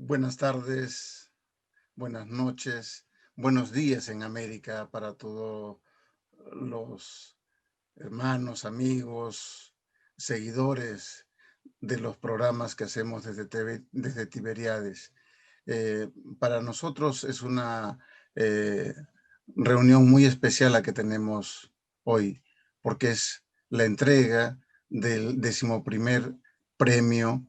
Buenas tardes, buenas noches, buenos días en América para todos los hermanos, amigos, seguidores de los programas que hacemos desde Tiberiades. Eh, para nosotros es una eh, reunión muy especial la que tenemos hoy, porque es la entrega del 11º premio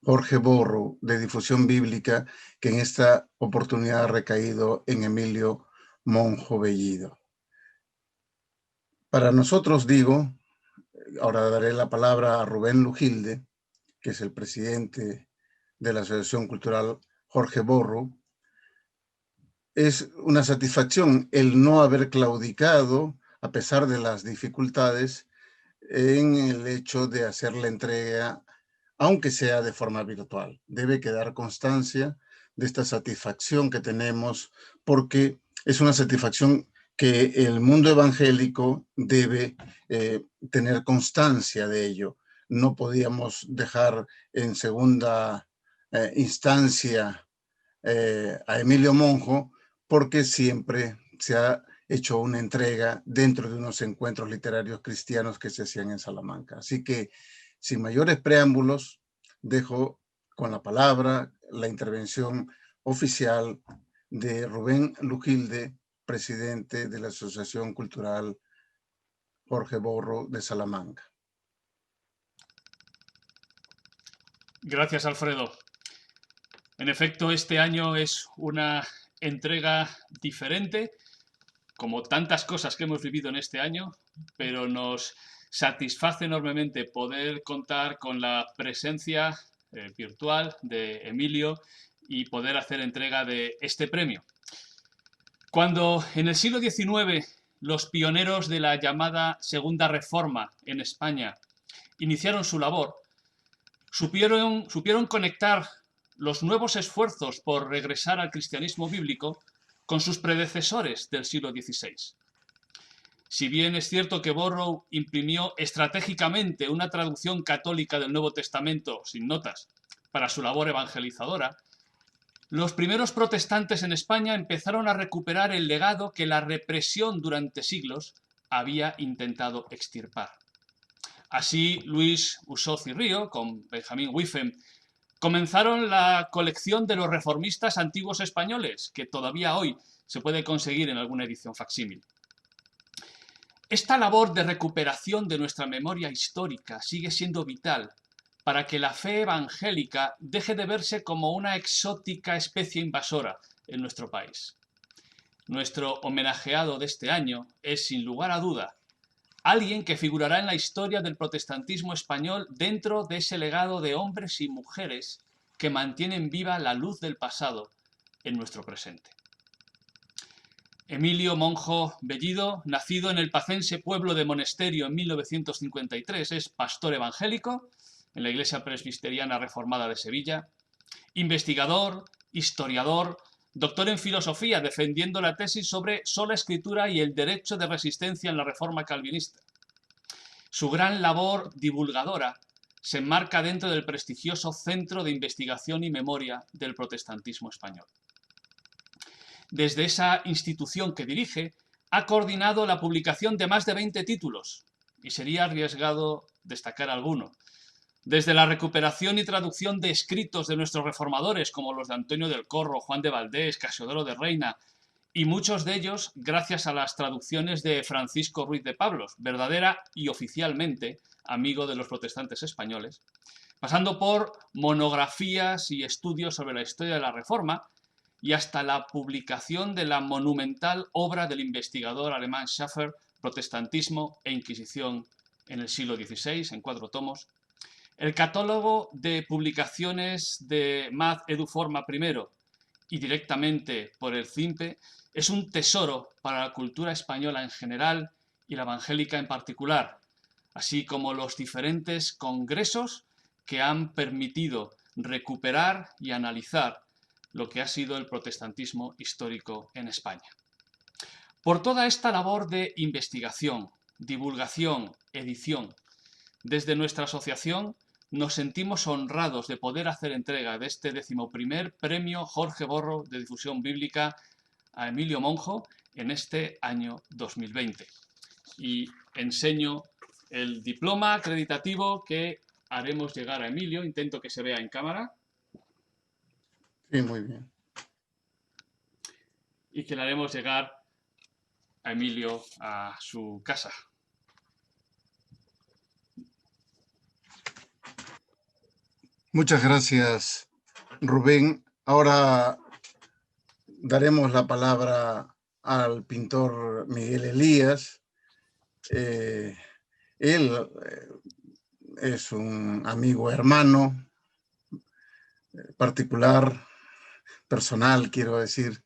Jorge Borro, de difusión bíblica, que en esta oportunidad ha recaído en Emilio Monjo Bellido. Para nosotros, digo, ahora daré la palabra a Rubén Lugilde, que es el presidente de la Asociación Cultural Jorge Borro. Es una satisfacción el no haber claudicado, a pesar de las dificultades, en el hecho de hacer la entrega, aunque sea de forma virtual. Debe quedar constancia de esta satisfacción que tenemos, porque es una satisfacción que el mundo evangélico debe tener constancia de ello. No podíamos dejar en segunda instancia a Emilio Monjo, porque siempre se ha hecho una entrega dentro de unos encuentros literarios cristianos que se hacían en Salamanca. Así que, sin mayores preámbulos, dejo con la palabra la intervención oficial de Rubén Lugilde, presidente de la Asociación Cultural Jorge Borro de Salamanca. Gracias, Alfredo. En efecto, este año es una entrega diferente, como tantas cosas que hemos vivido en este año, pero nos satisface enormemente poder contar con la presencia virtual de Emilio y poder hacer entrega de este premio. Cuando en el siglo XIX los pioneros de la llamada Segunda Reforma en España iniciaron su labor, supieron conectar los nuevos esfuerzos por regresar al cristianismo bíblico con sus predecesores del siglo XVI. Si bien es cierto que Borrow imprimió estratégicamente una traducción católica del Nuevo Testamento sin notas para su labor evangelizadora, los primeros protestantes en España empezaron a recuperar el legado que la represión durante siglos había intentado extirpar. Así, Luis Usoz y Río, con Benjamín Wiphem, comenzaron la colección de los reformistas antiguos españoles, que todavía hoy se puede conseguir en alguna edición facsímil. Esta labor de recuperación de nuestra memoria histórica sigue siendo vital para que la fe evangélica deje de verse como una exótica especie invasora en nuestro país. Nuestro homenajeado de este año es, sin lugar a duda, alguien que figurará en la historia del protestantismo español dentro de ese legado de hombres y mujeres que mantienen viva la luz del pasado en nuestro presente. Emilio Monjo Bellido, nacido en el pacense pueblo de Monesterio en 1953, es pastor evangélico en la Iglesia Presbiteriana Reformada de Sevilla, investigador, historiador, doctor en filosofía, defendiendo la tesis sobre sola escritura y el derecho de resistencia en la reforma calvinista. Su gran labor divulgadora se enmarca dentro del prestigioso Centro de Investigación y Memoria del Protestantismo Español. Desde esa institución que dirige, ha coordinado la publicación de más de 20 títulos, y sería arriesgado destacar alguno. Desde la recuperación y traducción de escritos de nuestros reformadores, como los de Antonio del Corro, Juan de Valdés, Casiodoro de Reina, y muchos de ellos gracias a las traducciones de Francisco Ruiz de Pablos, verdadera y oficialmente amigo de los protestantes españoles, pasando por monografías y estudios sobre la historia de la Reforma y hasta la publicación de la monumental obra del investigador alemán Schaffer, Protestantismo e Inquisición en el siglo XVI, en 4 tomos, el catálogo de publicaciones de Mad Edu Forma I y directamente por el CIMPE es un tesoro para la cultura española en general y la evangélica en particular, así como los diferentes congresos que han permitido recuperar y analizar lo que ha sido el protestantismo histórico en España. Por toda esta labor de investigación, divulgación, edición, desde nuestra asociación nos sentimos honrados de poder hacer entrega de este 11º premio Jorge Borro de difusión bíblica a Emilio Monjo en este año 2020. Y enseño el diploma acreditativo que haremos llegar a Emilio. Intento que se vea en cámara. Sí, muy bien. Y que le haremos llegar a Emilio a su casa. Muchas gracias, Rubén. Ahora daremos la palabra al pintor Miguel Elías. Él es un amigo hermano, particular, personal, quiero decir,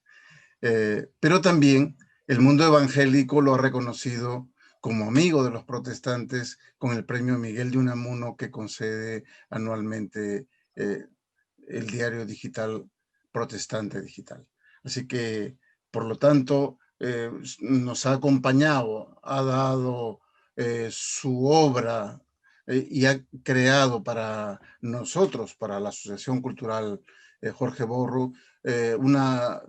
pero también el mundo evangélico lo ha reconocido como amigo de los protestantes con el premio Miguel de Unamuno que concede anualmente el diario digital Protestante Digital. Así que, por lo tanto, nos ha acompañado, ha dado su obra y ha creado para nosotros, para la Asociación Cultural Jorge Borro, una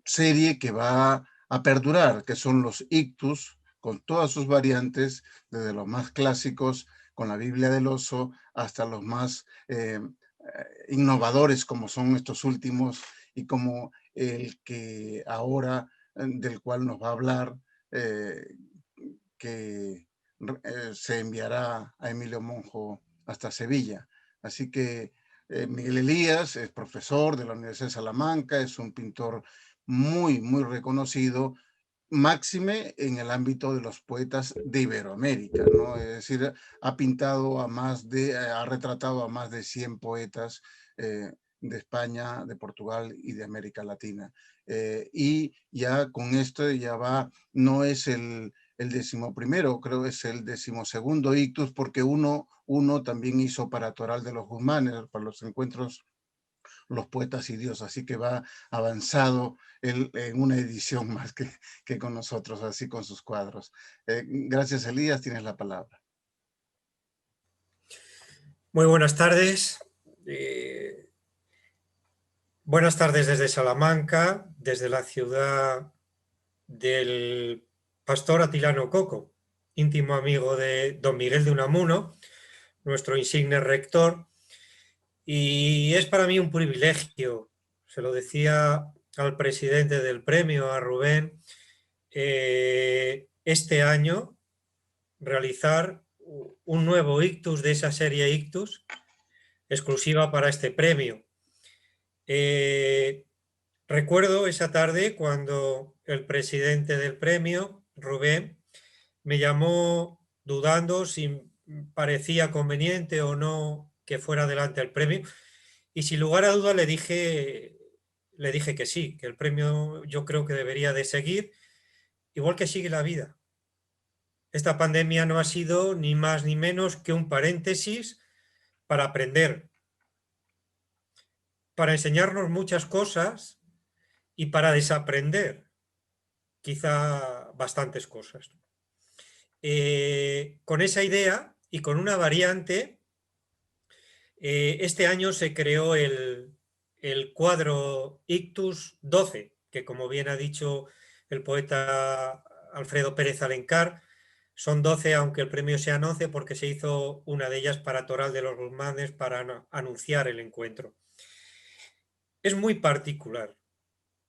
serie que va a perdurar, que son los ictus, con todas sus variantes, desde los más clásicos, con la Biblia del Oso, hasta los más innovadores como son estos últimos y como el que ahora del cual nos va a hablar, que se enviará a Emilio Monjo hasta Sevilla. Así que Miguel Elías es profesor de la Universidad de Salamanca, es un pintor muy, muy reconocido, máxime en el ámbito de los poetas de Iberoamérica, ¿no? Es decir, ha pintado ha retratado a más de 100 poetas de España, de Portugal y de América Latina. Y ya con esto ya va, no es el 11º, creo que es el 12º ictus, porque uno también hizo para Toral de los Guzmanes, para los encuentros Los Poetas y Dios, así que va avanzado en una edición más que con nosotros, así con sus cuadros. Gracias, Elías, tienes la palabra. Muy buenas tardes. Buenas tardes desde Salamanca, desde la ciudad del pastor Atilano Coco, íntimo amigo de don Miguel de Unamuno, nuestro insigne rector. Y es para mí un privilegio, se lo decía al presidente del premio, a Rubén, este año realizar un nuevo ictus de esa serie ictus exclusiva para este premio. Recuerdo esa tarde cuando el presidente del premio, Rubén, me llamó dudando si parecía conveniente o no que fuera adelante el premio, y sin lugar a duda le dije que sí, que el premio yo creo que debería de seguir, igual que sigue la vida. Esta pandemia no ha sido ni más ni menos que un paréntesis para aprender, para enseñarnos muchas cosas y para desaprender quizá bastantes cosas. Con esa idea y con una variante, este año se creó el cuadro Ictus 12, que como bien ha dicho el poeta Alfredo Pérez Alencar, son 12 aunque el premio sean 11 porque se hizo una de ellas para Toral de los Guzmanes para anunciar el encuentro. Es muy particular.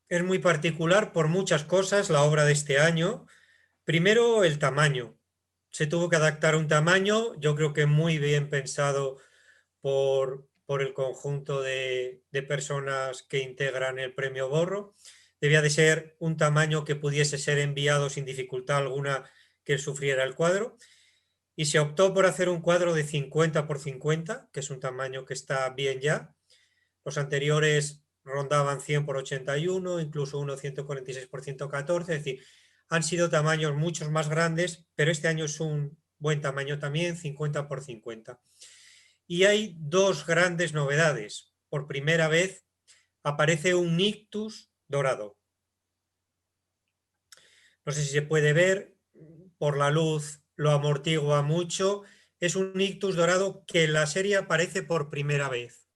Es muy particular por muchas cosas la obra de este año. Primero, el tamaño. Se tuvo que adaptar a un tamaño, yo creo que muy bien pensado por el conjunto de personas que integran el premio Borro. Debía de ser un tamaño que pudiese ser enviado sin dificultad alguna que sufriera el cuadro. Y se optó por hacer un cuadro de 50 por 50, que es un tamaño que está bien ya. Los anteriores rondaban 100 por 81, incluso uno 146 por 114, es decir, han sido tamaños muchos más grandes, pero este año es un buen tamaño también, 50 por 50. Y hay dos grandes novedades. Por primera vez aparece un ictus dorado. No sé si se puede ver, por la luz lo amortigua mucho. es un ictus dorado que en la serie aparece por primera vez.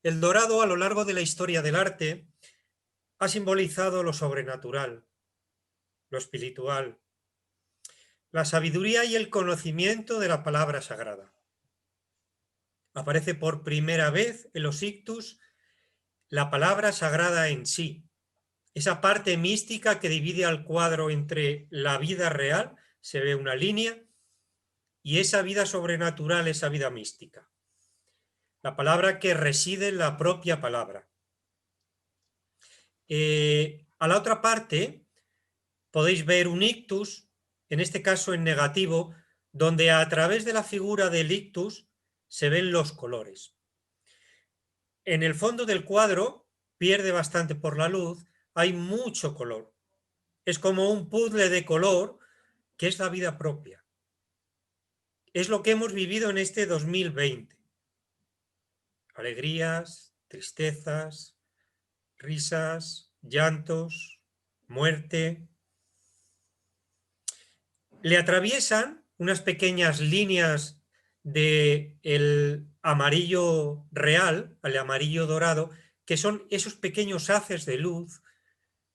El dorado, a lo largo de la historia del arte, ha simbolizado lo sobrenatural, lo espiritual, la sabiduría y el conocimiento de la palabra sagrada. Aparece por primera vez en los ictus la palabra sagrada en sí, esa parte mística que divide al cuadro entre la vida real, se ve una línea, y esa vida sobrenatural, esa vida mística. La palabra que reside en la propia palabra. A la otra parte podéis ver un ictus, en este caso en negativo, donde a través de la figura del ictus se ven los colores. En el fondo del cuadro pierde bastante por la luz, hay mucho color. Es como un puzzle de color que es la vida propia. Es lo que hemos vivido en este 2020. Alegrías, tristezas, risas, llantos, muerte. Le atraviesan unas pequeñas líneas del amarillo real al amarillo dorado, que son esos pequeños haces de luz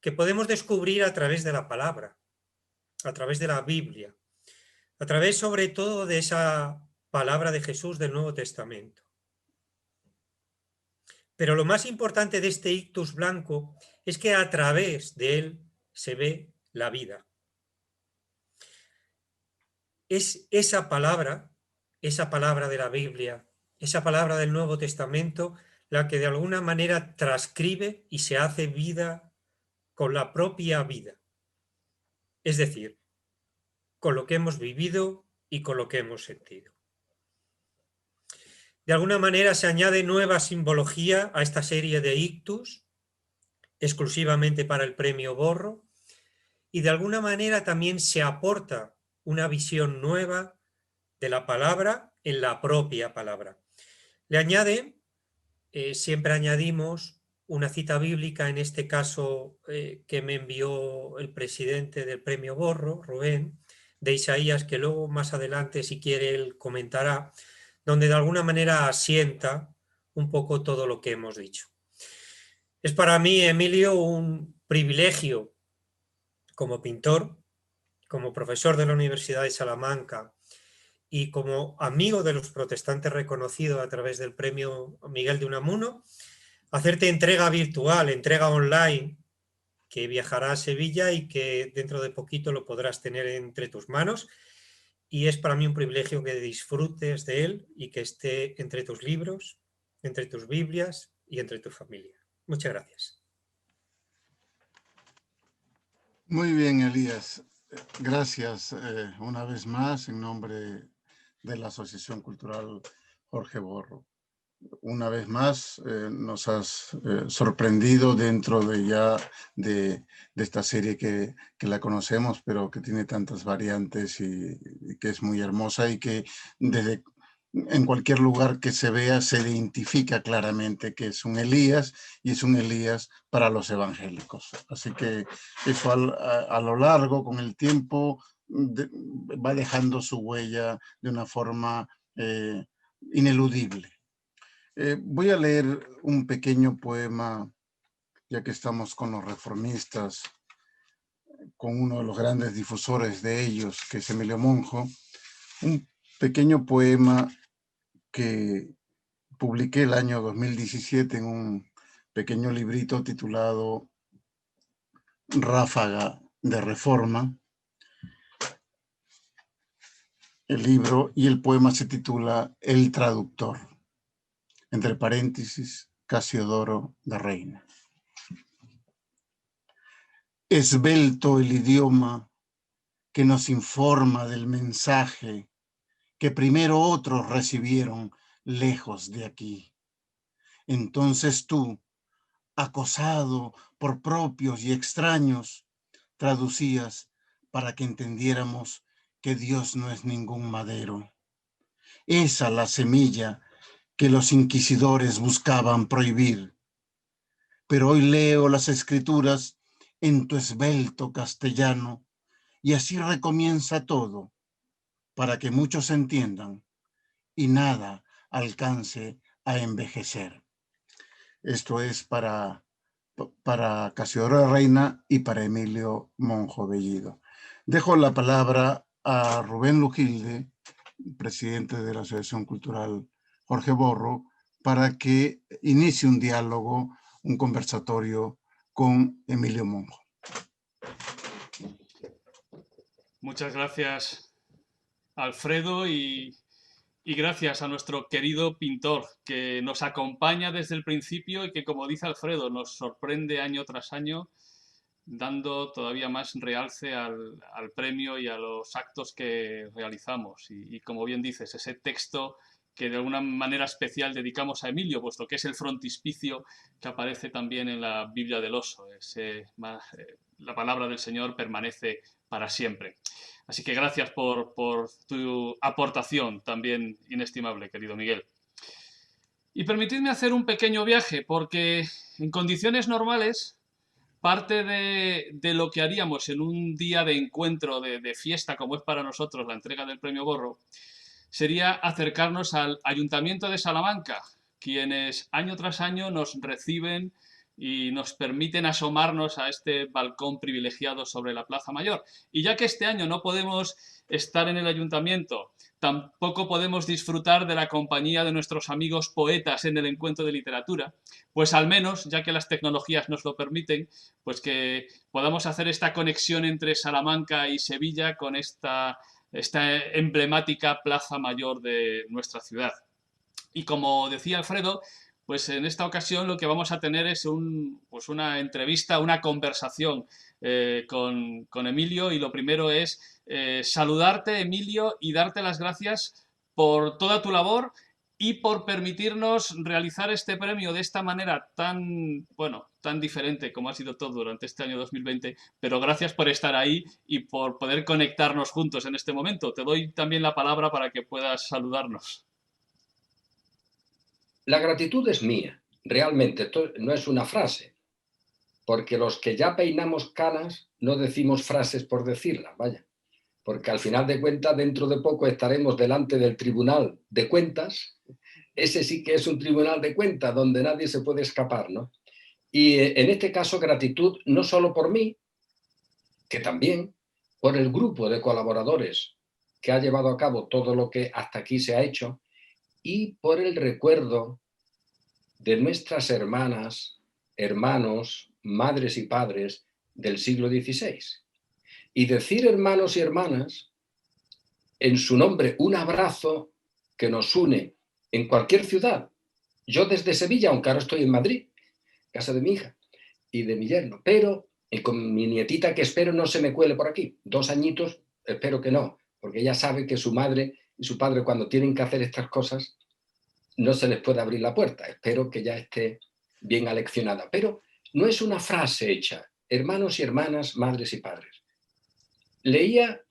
que podemos descubrir a través de la palabra, a través de la Biblia, a través sobre todo de esa palabra de Jesús del Nuevo Testamento. Pero lo más importante de este ictus blanco es que a través de él se ve la vida. Es esa palabra de la Biblia, esa palabra del Nuevo Testamento, la que de alguna manera transcribe y se hace vida con la propia vida. Es decir, con lo que hemos vivido y con lo que hemos sentido. De alguna manera se añade nueva simbología a esta serie de ictus, exclusivamente para el premio Borro, y de alguna manera también se aporta una visión nueva de la palabra en la propia palabra. Le añade, siempre añadimos una cita bíblica, en este caso que me envió el presidente del premio Borro, Rubén, de Isaías, que luego más adelante, si quiere, él comentará, donde de alguna manera asienta un poco todo lo que hemos dicho. Es para mí, Emilio, un privilegio como pintor, como profesor de la Universidad de Salamanca y como amigo de los protestantes reconocido a través del premio Miguel de Unamuno, hacerte entrega virtual, entrega online, que viajará a Sevilla y que dentro de poquito lo podrás tener entre tus manos. Y es para mí un privilegio que disfrutes de él y que esté entre tus libros, entre tus Biblias y entre tu familia. Muchas gracias. Muy bien, Elías. Gracias una vez más en nombre de la Asociación Cultural Jorge Borro. Una vez más nos has sorprendido dentro de esta serie que la conocemos, pero que tiene tantas variantes y que es muy hermosa y que en cualquier lugar que se vea se identifica claramente que es un Elías y es un Elías para los evangélicos. Así que eso a lo largo, con el tiempo, va dejando su huella de una forma ineludible. Voy a leer un pequeño poema, ya que estamos con los reformistas, con uno de los grandes difusores de ellos, que es Emilio Monjo, un pequeño poema que publiqué el año 2017 en un pequeño librito titulado Ráfaga de Reforma. El libro y el poema se titula El Traductor, entre paréntesis, Casiodoro de Reina. Esbelto el idioma que nos informa del mensaje que primero otros recibieron lejos de aquí. Entonces tú, acosado por propios y extraños, traducías para que entendiéramos que Dios no es ningún madero. Esa la semilla que los inquisidores buscaban prohibir. Pero hoy leo las escrituras en tu esbelto castellano y así recomienza todo. para que muchos entiendan y nada alcance a envejecer. Esto es para Casiodoro Reina y para Emilio Monjo Bellido. Dejo la palabra a Rubén Lujilde, presidente de la Asociación Cultural Jorge Borro, para que inicie un diálogo, un conversatorio con Emilio Monjo. Muchas gracias, Alfredo, y gracias a nuestro querido pintor, que nos acompaña desde el principio y que, como dice Alfredo, nos sorprende año tras año, dando todavía más realce al premio y a los actos que realizamos. Y como bien dices, ese texto que de alguna manera especial dedicamos a Emilio, puesto que es el frontispicio que aparece también en la Biblia del Oso. La palabra del Señor permanece para siempre. Así que gracias por tu aportación también inestimable, querido Miguel. Y permitidme hacer un pequeño viaje, porque en condiciones normales, parte de lo que haríamos en un día de encuentro, de fiesta, como es para nosotros la entrega del Premio Borro, sería acercarnos al Ayuntamiento de Salamanca, quienes año tras año nos reciben y nos permiten asomarnos a este balcón privilegiado sobre la Plaza Mayor. Y ya que este año no podemos estar en el ayuntamiento, tampoco podemos disfrutar de la compañía de nuestros amigos poetas en el encuentro de literatura, pues al menos, ya que las tecnologías nos lo permiten, pues que podamos hacer esta conexión entre Salamanca y Sevilla con esta emblemática Plaza Mayor de nuestra ciudad. Y como decía Alfredo, pues en esta ocasión lo que vamos a tener es una entrevista, una conversación con Emilio, y lo primero es saludarte, Emilio, y darte las gracias por toda tu labor y por permitirnos realizar este premio de esta manera tan diferente como ha sido todo durante este año 2020, pero gracias por estar ahí y por poder conectarnos juntos en este momento. Te doy también la palabra para que puedas saludarnos. La gratitud es mía, realmente no es una frase, porque los que ya peinamos canas no decimos frases por decirlas, vaya, porque al final de cuentas dentro de poco estaremos delante del Tribunal de Cuentas. Ese sí que es un tribunal de cuentas donde nadie se puede escapar, ¿no? Y en este caso gratitud no solo por mí, que también por el grupo de colaboradores que ha llevado a cabo todo lo que hasta aquí se ha hecho, y por el recuerdo de nuestras hermanas, hermanos, madres y padres del siglo XVI. Y decir hermanos y hermanas, en su nombre, un abrazo que nos une en cualquier ciudad. Yo desde Sevilla, aunque ahora estoy en Madrid, casa de mi hija y de mi yerno, pero con mi nietita, que espero no se me cuele por aquí, 2 añitos, espero que no, porque ella sabe que su madre y su padre, cuando tienen que hacer estas cosas, no se les puede abrir la puerta. Espero que ya esté bien aleccionada. Pero no es una frase hecha. Hermanos y hermanas, madres y padres. Leía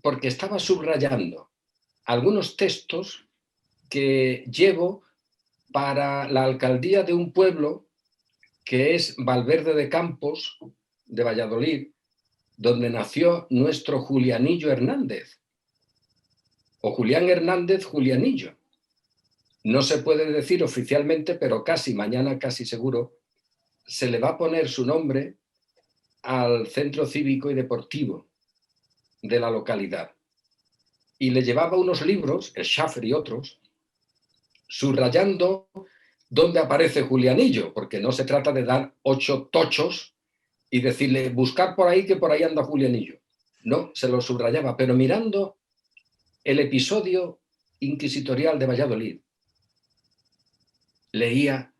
porque estaba subrayando algunos textos que llevo para la alcaldía de un pueblo que es Valverde de Campos, de Valladolid, donde nació nuestro Julianillo Hernández, o Julián Hernández Julianillo. No se puede decir oficialmente, pero casi, mañana casi seguro, se le va a poner su nombre al centro cívico y deportivo de la localidad. Y le llevaba unos libros, el Schaffer y otros, subrayando dónde aparece Julianillo, porque no se trata de dar 8 tochos y decirle, buscar por ahí, que por ahí anda Julianillo. No, se lo subrayaba, pero mirando el episodio inquisitorial de Valladolid, leía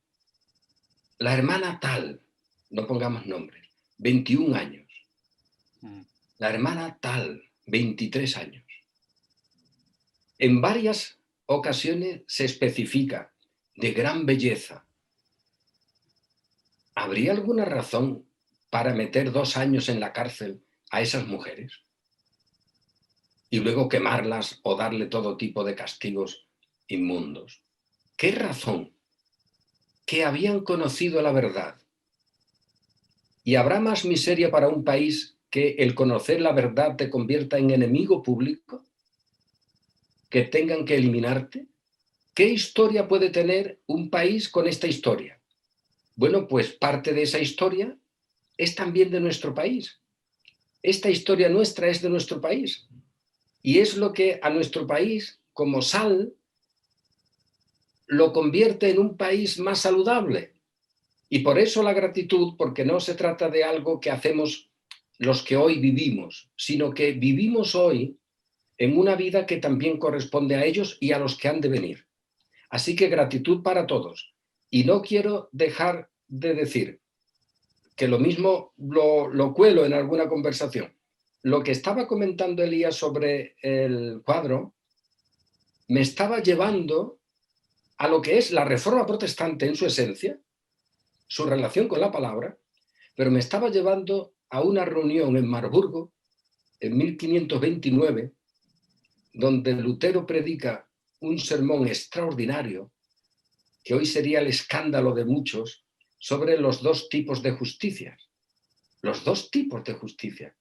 la hermana tal, no pongamos nombres, 21 años. La hermana tal, 23 años. En varias ocasiones se especifica de gran belleza. ¿Habría alguna razón para meter 2 años en la cárcel a esas mujeres? Y luego quemarlas o darle todo tipo de castigos inmundos. ¿Qué razón? Que habían conocido la verdad. ¿Y habrá más miseria para un país que el conocer la verdad te convierta en enemigo público? que tengan que eliminarte? ¿Qué historia puede tener un país con esta historia? Bueno, pues parte de esa historia es también de nuestro país. Esta historia nuestra es de nuestro país. Y es lo que a nuestro país, como sal, lo convierte en un país más saludable. Y por eso la gratitud, porque no se trata de algo que hacemos los que hoy vivimos, sino que vivimos hoy en una vida que también corresponde a ellos y a los que han de venir. Así que gratitud para todos. Y no quiero dejar de decir que lo mismo lo cuelo en alguna conversación. Lo que estaba comentando Elías sobre el cuadro me estaba llevando a lo que es la Reforma Protestante en su esencia, su relación con la palabra, pero me estaba llevando a una reunión en Marburgo en 1529, donde Lutero predica un sermón extraordinario, que hoy sería el escándalo de muchos, sobre los dos tipos de justicia. Los dos tipos de justicia.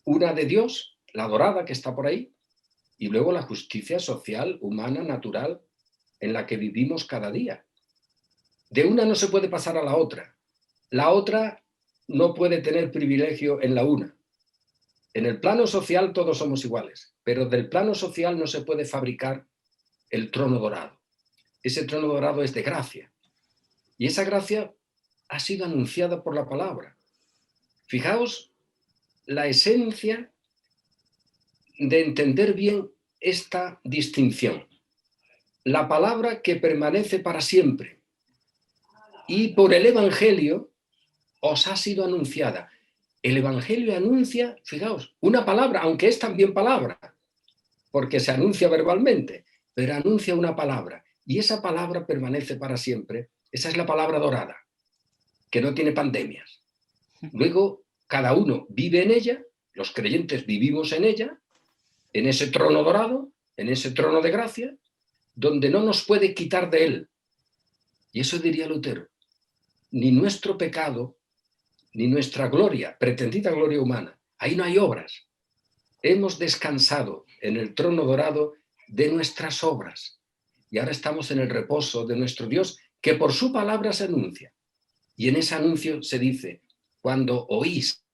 Una de Dios, la dorada que está por ahí, y luego la justicia social, humana, natural, en la que vivimos cada día. De una no se puede pasar a la otra. La otra no puede tener privilegio en la una. En el plano social todos somos iguales, pero del plano social no se puede fabricar el trono dorado. Ese trono dorado es de gracia. Y esa gracia ha sido anunciada por la palabra. Fijaos la esencia de entender bien esta distinción. La palabra que permanece para siempre. Y por el Evangelio os ha sido anunciada. El Evangelio anuncia, fijaos, una palabra, aunque es también palabra, porque se anuncia verbalmente, pero anuncia una palabra. Y esa palabra permanece para siempre. Esa es la palabra dorada, que no tiene pandemias. Luego, cada uno vive en ella, los creyentes vivimos en ella, en ese trono dorado, en ese trono de gracia, donde no nos puede quitar de él. Y eso diría Lutero. Ni nuestro pecado, ni nuestra gloria, pretendida gloria humana, ahí no hay obras. Hemos descansado en el trono dorado de nuestras obras. Y ahora estamos en el reposo de nuestro Dios, que por su palabra se anuncia. Y en ese anuncio se dice, cuando oís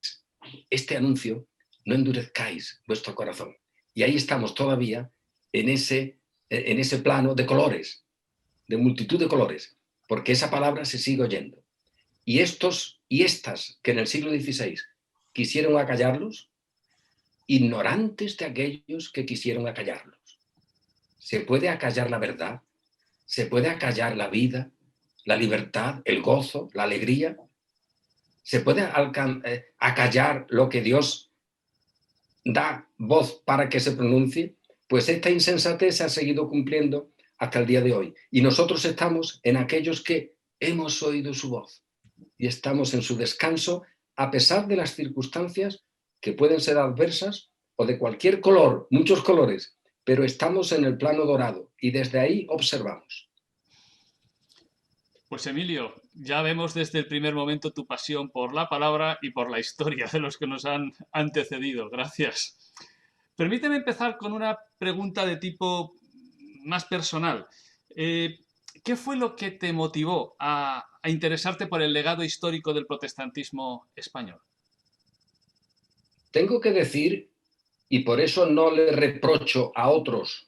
este anuncio, no endurezcáis vuestro corazón. Y ahí estamos todavía en ese plano de colores, de multitud de colores, porque esa palabra se sigue oyendo. Y estos y estas que en el siglo XVI quisieron acallarlos, ignorantes de aquellos que quisieron acallarlos. ¿Se puede acallar la verdad? ¿Se puede acallar la vida, la libertad, el gozo, la alegría? ¿Se puede acallar lo que Dios da voz para que se pronuncie? Pues esta insensatez se ha seguido cumpliendo hasta el día de hoy. Y nosotros estamos en aquellos que hemos oído su voz y estamos en su descanso a pesar de las circunstancias que pueden ser adversas o de cualquier color, muchos colores, pero estamos en el plano dorado y desde ahí observamos. Pues Emilio, ya vemos desde el primer momento tu pasión por la palabra y por la historia de los que nos han antecedido. Gracias. Permíteme empezar con una pregunta de tipo más personal. ¿Qué fue lo que te motivó a interesarte por el legado histórico del protestantismo español? Tengo que decir, y por eso no le reprocho a otros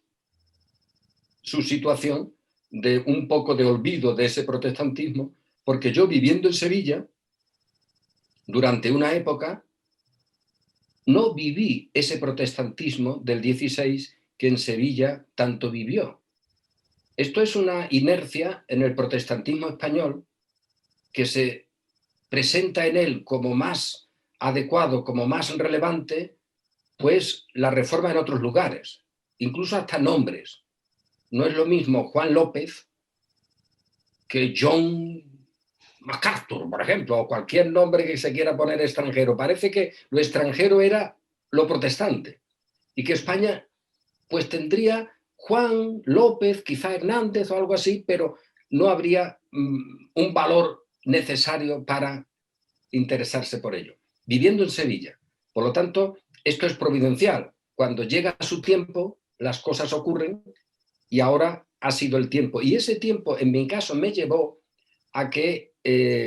su situación, de un poco de olvido de ese protestantismo, porque yo viviendo en Sevilla, durante una época, no viví ese protestantismo del 16 que en Sevilla tanto vivió. Esto es una inercia en el protestantismo español que se presenta en él como más adecuado, como más relevante, pues la reforma en otros lugares, incluso hasta nombres. No es lo mismo Juan López que John MacArthur, por ejemplo, o cualquier nombre que se quiera poner extranjero. Parece que lo extranjero era lo protestante y que España pues tendría Juan López, quizá Hernández o algo así, pero no habría un valor necesario para interesarse por ello. Viviendo en Sevilla. Por lo tanto, esto es providencial. Cuando llega su tiempo, las cosas ocurren y ahora ha sido el tiempo. Y ese tiempo, en mi caso, me llevó a que,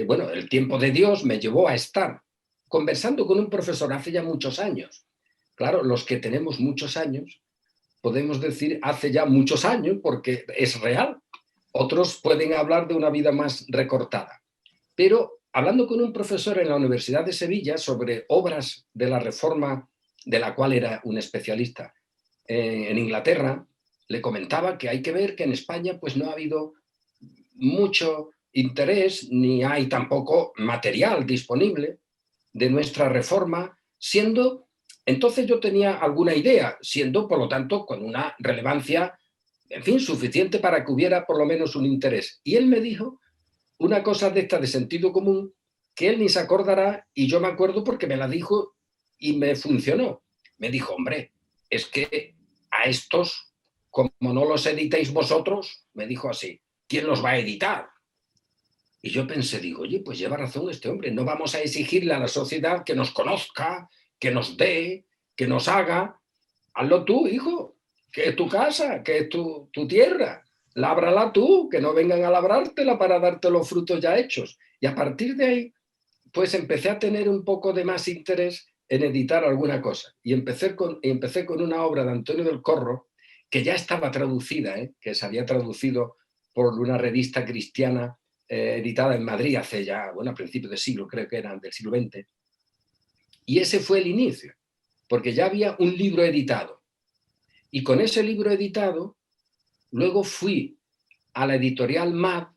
bueno, el tiempo de Dios me llevó a estar conversando con un profesor hace ya muchos años. Claro, los que tenemos muchos años, podemos decir hace ya muchos años porque es real. Otros pueden hablar de una vida más recortada. Pero hablando con un profesor en la Universidad de Sevilla sobre obras de la Reforma, de la cual era un especialista en Inglaterra, le comentaba que hay que ver que en España pues no ha habido mucho interés, ni hay tampoco material disponible de nuestra reforma, siendo, entonces yo tenía alguna idea, siendo por lo tanto con una relevancia, en fin, suficiente para que hubiera por lo menos un interés. Y él me dijo una cosa de esta de sentido común, que él ni se acordará, y yo me acuerdo porque me la dijo y me funcionó. Me dijo, hombre, es que a estos, como no los editéis vosotros, me dijo así, ¿quién los va a editar? Y yo pensé, digo, oye, pues lleva razón este hombre, no vamos a exigirle a la sociedad que nos conozca, que nos dé, que nos haga. Hazlo tú, hijo, que es tu casa, que es tu tierra. Lábrala tú, que no vengan a labrártela para darte los frutos ya hechos. Y a partir de ahí, pues empecé a tener un poco de más interés en editar alguna cosa. Y empecé con una obra de Antonio del Corro, que ya estaba traducida, que se había traducido por una revista cristiana editada en Madrid hace ya, bueno, a principios de siglo, creo que eran del siglo XX. Y ese fue el inicio, porque ya había un libro editado. Y con ese libro editado, luego fui a la editorial MAD,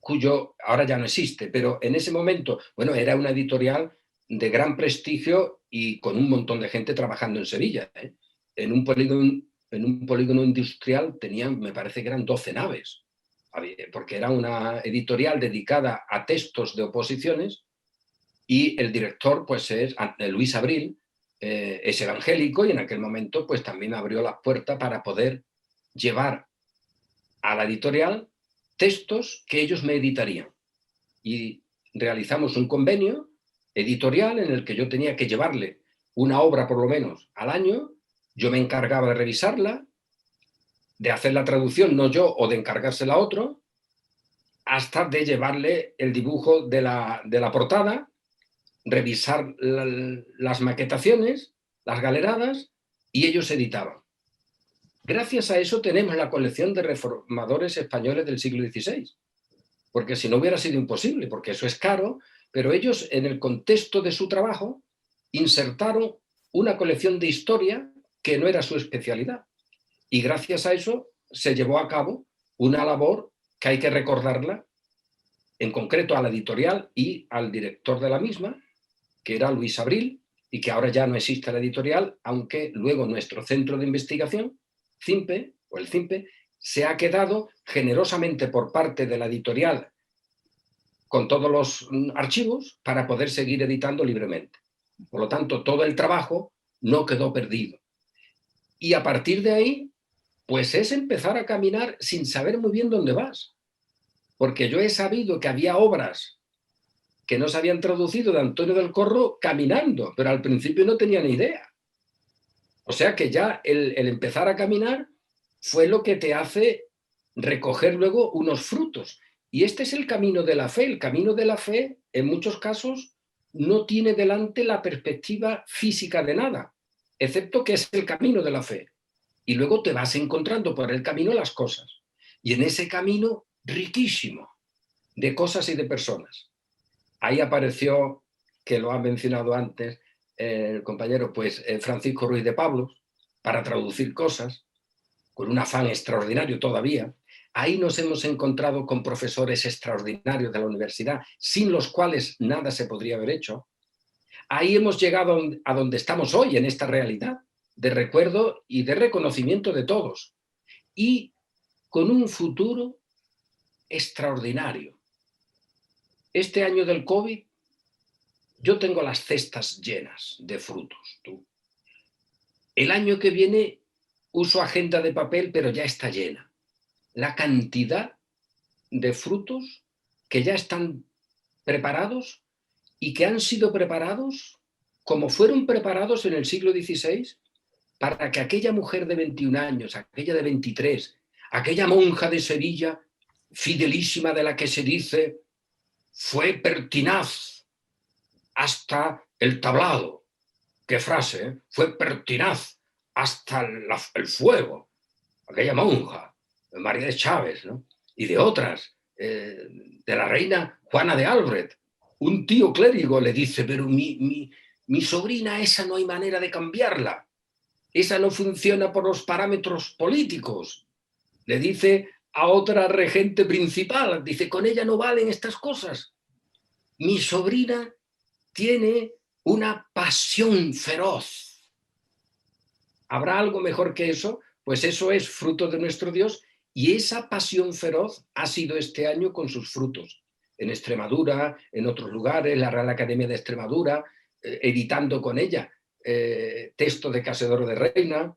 cuyo ahora ya no existe, pero en ese momento, bueno, era una editorial de gran prestigio y con un montón de gente trabajando en Sevilla. En un polígono industrial tenían, me parece que eran 12 naves, porque era una editorial dedicada a textos de oposiciones y el director pues es Luis Abril, es evangélico y en aquel momento pues también abrió las puertas para poder llevar a la editorial textos que ellos me editarían. Y realizamos un convenio editorial en el que yo tenía que llevarle una obra por lo menos al año, yo me encargaba de revisarla, de hacer la traducción, no yo, o de encargársela a otro, hasta de llevarle el dibujo de la portada, revisar las maquetaciones, las galeradas, y ellos editaban. Gracias a eso tenemos la colección de reformadores españoles del siglo XVI, porque si no hubiera sido imposible, porque eso es caro, pero ellos en el contexto de su trabajo insertaron una colección de historia que no era su especialidad. Y gracias a eso se llevó a cabo una labor que hay que recordarla, en concreto a la editorial y al director de la misma, que era Luis Abril, y que ahora ya no existe la editorial, aunque luego nuestro centro de investigación, CIMPE, o el CIMPE, se ha quedado generosamente por parte de la editorial con todos los archivos para poder seguir editando libremente. Por lo tanto, todo el trabajo no quedó perdido. Y a partir de ahí, pues es empezar a caminar sin saber muy bien dónde vas. Porque yo he sabido que había obras que no se habían traducido de Antonio del Corro caminando, pero al principio no tenía ni idea. O sea que ya el empezar a caminar fue lo que te hace recoger luego unos frutos. Y este es el camino de la fe. El camino de la fe, en muchos casos, no tiene delante la perspectiva física de nada, excepto que es el camino de la fe. Y luego te vas encontrando por el camino las cosas. Y en ese camino riquísimo de cosas y de personas. Ahí apareció, que lo ha mencionado antes el compañero, pues Francisco Ruiz de Pablos, para traducir cosas, con un afán extraordinario todavía. Ahí nos hemos encontrado con profesores extraordinarios de la universidad, sin los cuales nada se podría haber hecho. Ahí hemos llegado a donde estamos hoy, en esta realidad de recuerdo y de reconocimiento de todos. Y con un futuro extraordinario. Este año del COVID, yo tengo las cestas llenas de frutos. ¿Tú? El año que viene uso agenda de papel, pero ya está llena. La cantidad de frutos que ya están preparados y que han sido preparados como fueron preparados en el siglo XVI, para que aquella mujer de 21 años, aquella de 23, aquella monja de Sevilla, fidelísima de la que se dice, fue pertinaz hasta el tablado. Qué frase, ¿eh? Fue pertinaz hasta el fuego. Aquella monja, María de Chávez, ¿no? Y de otras, de la reina Juana de Albret. Un tío clérigo le dice, pero mi sobrina, esa no hay manera de cambiarla. Esa no funciona por los parámetros políticos. Le dice a otra regente principal, dice, con ella no valen estas cosas. Mi sobrina tiene una pasión feroz. ¿Habrá algo mejor que eso? Pues eso es fruto de nuestro Dios, y esa pasión feroz ha sido este año con sus frutos. En Extremadura, en otros lugares, la Real Academia de Extremadura, editando con ella texto de Casedoro de Reina,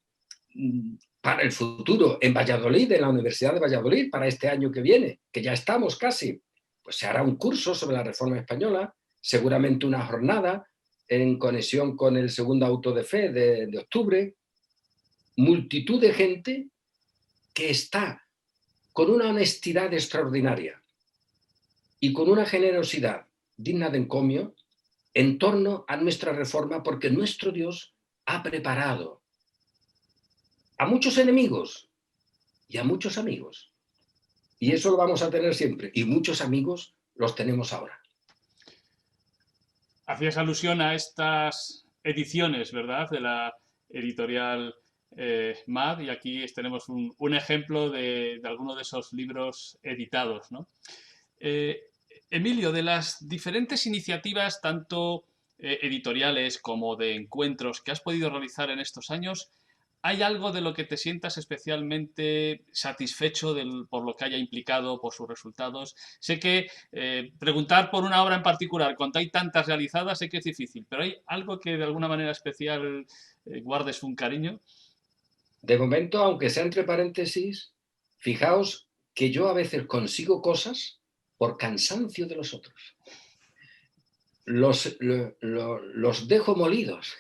para el futuro, en Valladolid, en la Universidad de Valladolid, para este año que viene, que ya estamos casi, pues se hará un curso sobre la Reforma Española, seguramente una jornada en conexión con el segundo auto de fe de octubre. Multitud de gente que está con una honestidad extraordinaria y con una generosidad digna de encomio en torno a nuestra reforma, porque nuestro Dios ha preparado a muchos enemigos y a muchos amigos. Y eso lo vamos a tener siempre. Y muchos amigos los tenemos ahora. Hacías alusión a estas ediciones, ¿verdad?, de la editorial MAD, y aquí tenemos un ejemplo de alguno de esos libros editados, ¿no? Emilio, de las diferentes iniciativas, tanto editoriales como de encuentros que has podido realizar en estos años, ¿hay algo de lo que te sientas especialmente satisfecho por lo que haya implicado, por sus resultados? Sé que preguntar por una obra en particular, cuando hay tantas realizadas, sé que es difícil, pero ¿hay algo que de alguna manera especial guardes un cariño? De momento, aunque sea entre paréntesis, fijaos que yo a veces consigo cosas por cansancio de los otros. Los dejo molidos.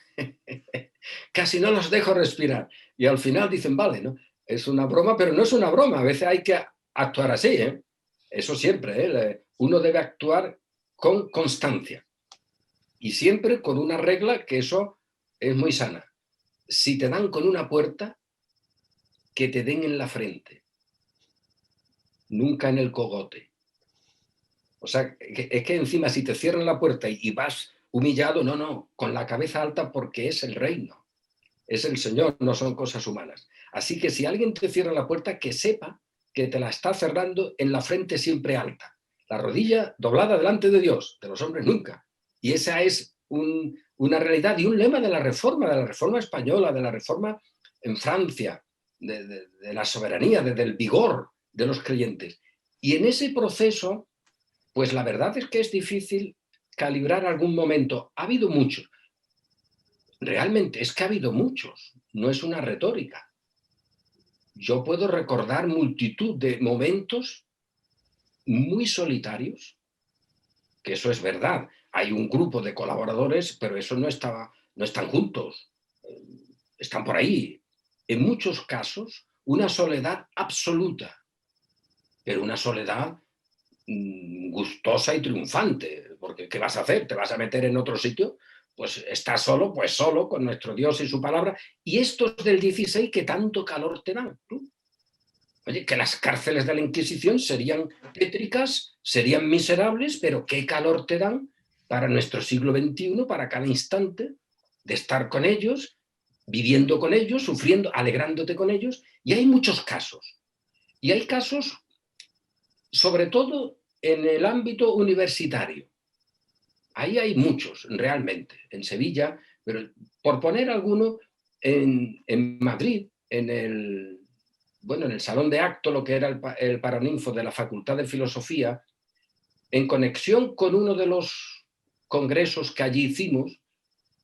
Casi no los dejo respirar. Y al final dicen, vale, ¿no? Es una broma, pero no es una broma. A veces hay que actuar así, ¿eh? Eso siempre, ¿eh? Uno debe actuar con constancia. Y siempre con una regla, que eso es muy sana. Si te dan con una puerta, que te den en la frente. Nunca en el cogote. O sea, es que encima si te cierran la puerta y vas humillado, no, con la cabeza alta, porque es el reino. Es el Señor, no son cosas humanas. Así que si alguien te cierra la puerta, que sepa que te la está cerrando en la frente siempre alta. La rodilla doblada delante de Dios, de los hombres nunca. Y esa es una realidad y un lema de la Reforma española, de la Reforma en Francia, de la soberanía, del vigor de los creyentes. Y en ese proceso, pues la verdad es que es difícil calibrar algún momento. Ha habido muchos. Realmente es que ha habido muchos, no es una retórica. Yo puedo recordar multitud de momentos muy solitarios, que eso es verdad. Hay un grupo de colaboradores, pero eso no están juntos, están por ahí. En muchos casos, una soledad absoluta, pero una soledad gustosa y triunfante, porque ¿qué vas a hacer? ¿Te vas a meter en otro sitio? Pues estás solo, pues solo, con nuestro Dios y su palabra. Y estos del 16, ¿qué tanto calor te dan? Oye, que las cárceles de la Inquisición serían tétricas, serían miserables, pero ¿qué calor te dan para nuestro siglo XXI, para cada instante de estar con ellos, viviendo con ellos, sufriendo, alegrándote con ellos? Y hay muchos casos. Y hay casos, sobre todo en el ámbito universitario. Ahí hay muchos, realmente, en Sevilla, pero por poner alguno, en Madrid, en el Salón de Acto, lo que era el Paraninfo de la Facultad de Filosofía, en conexión con uno de los congresos que allí hicimos,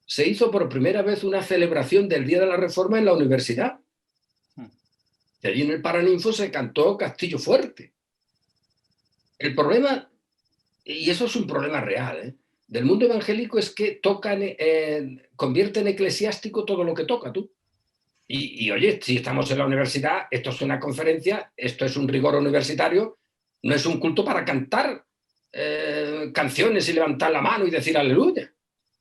se hizo por primera vez una celebración del Día de la Reforma en la universidad. Y allí en el Paraninfo se cantó Castillo Fuerte. El problema, y eso es un problema real, del mundo evangélico, es que convierte en eclesiástico todo lo que toca, tú. Y oye, si estamos en la universidad, esto es una conferencia, esto es un rigor universitario, no es un culto para cantar canciones y levantar la mano y decir aleluya.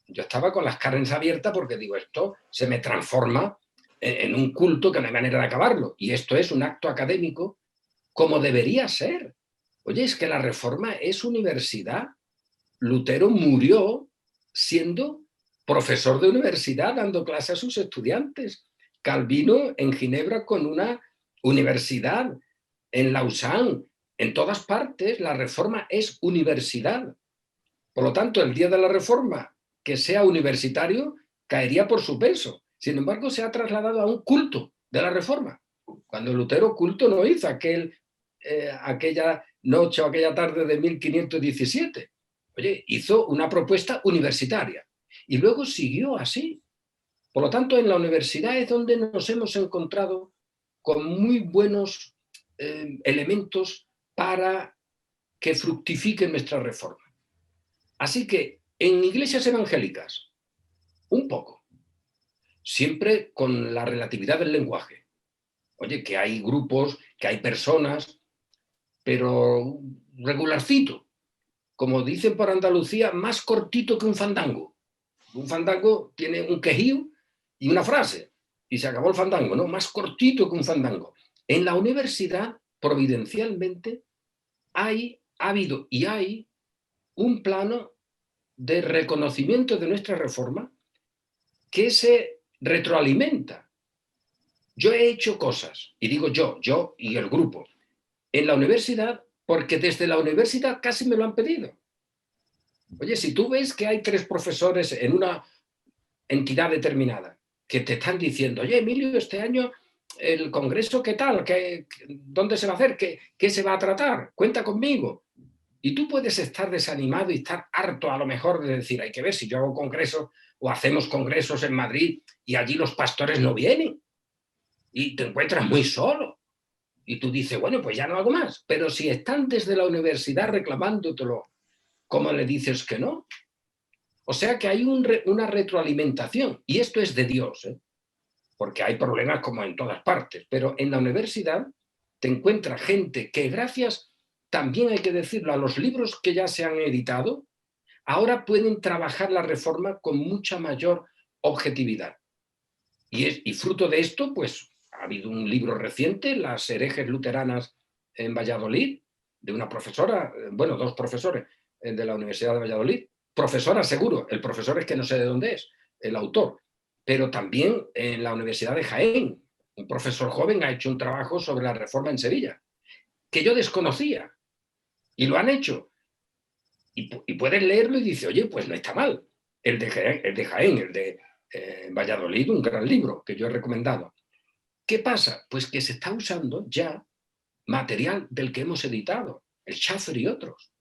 Yo estaba con las carnes abiertas porque digo, esto se me transforma en un culto que no hay manera de acabarlo. Y esto es un acto académico como debería ser. Oye, es que la Reforma es universidad. Lutero murió siendo profesor de universidad, dando clases a sus estudiantes. Calvino en Ginebra con una universidad, en Lausanne, en todas partes la Reforma es universidad. Por lo tanto, el día de la Reforma que sea universitario caería por su peso. Sin embargo, se ha trasladado a un culto de la Reforma. Cuando Lutero culto no hizo aquella noche o aquella tarde de 1517. Oye, hizo una propuesta universitaria y luego siguió así. Por lo tanto, en la universidad es donde nos hemos encontrado con muy buenos elementos para que fructifique nuestra reforma. Así que en iglesias evangélicas, un poco, siempre con la relatividad del lenguaje. Oye, que hay grupos, que hay personas, pero regularcito, como dicen por Andalucía, más cortito que un fandango. Un fandango tiene un quejío y una frase, y se acabó el fandango, ¿no? Más cortito que un fandango. En la universidad, providencialmente, ha habido y hay un plano de reconocimiento de nuestra reforma que se retroalimenta. Yo he hecho cosas, y digo yo y el grupo, en la universidad, porque desde la universidad casi me lo han pedido. Oye, si tú ves que hay 3 profesores en una entidad determinada que te están diciendo, oye, Emilio, este año el congreso, ¿qué tal? ¿Dónde se va a hacer? ¿Qué se va a tratar? Cuenta conmigo. Y tú puedes estar desanimado y estar harto a lo mejor de decir, hay que ver si yo hago congresos o hacemos congresos en Madrid y allí los pastores no vienen y te encuentras muy solo. Y tú dices, bueno, pues ya no hago más. Pero si están desde la universidad reclamándotelo, ¿cómo le dices que no? O sea que hay una retroalimentación y esto es de Dios, ¿eh? Porque hay problemas como en todas partes, pero en la universidad te encuentras gente que gracias, también hay que decirlo, a los libros que ya se han editado, ahora pueden trabajar la reforma con mucha mayor objetividad. Y fruto de esto, pues ha habido un libro reciente, Las herejes luteranas en Valladolid, de una profesora, bueno, 2 profesores de la Universidad de Valladolid, profesora seguro, el profesor es que no sé de dónde es, el autor, pero también en la Universidad de Jaén, un profesor joven ha hecho un trabajo sobre la reforma en Sevilla, que yo desconocía, y lo han hecho. Y puedes leerlo y dices, oye, pues no está mal. El de Jaén, el de Valladolid, un gran libro que yo he recomendado. ¿Qué pasa? Pues que se está usando ya material del que hemos editado, el Schaffer y otros.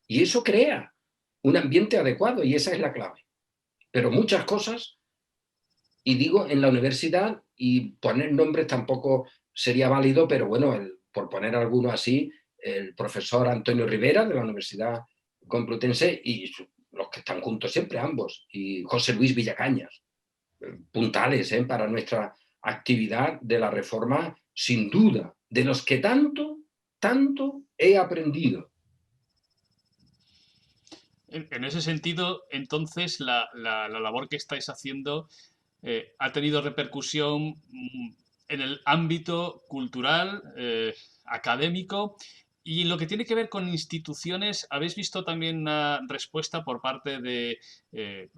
Y eso crea un ambiente adecuado y esa es la clave. Pero muchas cosas, y digo en la universidad, y poner nombres tampoco sería válido, pero bueno, por poner alguno así, el profesor Antonio Rivera de la Universidad Complutense y los que están juntos siempre, ambos, y José Luis Villacañas, puntales para nuestra actividad de la reforma, sin duda, de los que tanto he aprendido. En ese sentido, entonces, la labor que estáis haciendo ha tenido repercusión en el ámbito cultural, académico, y en lo que tiene que ver con instituciones, ¿habéis visto también una respuesta por parte de,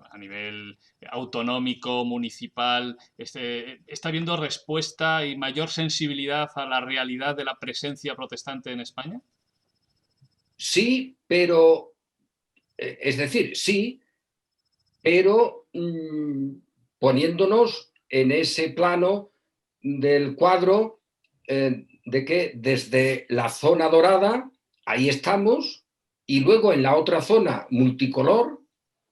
a nivel autonómico, municipal, está habiendo respuesta y mayor sensibilidad a la realidad de la presencia protestante en España? Sí, pero, es decir, sí, pero poniéndonos en ese plano del cuadro de que desde la zona dorada, ahí estamos, y luego en la otra zona multicolor,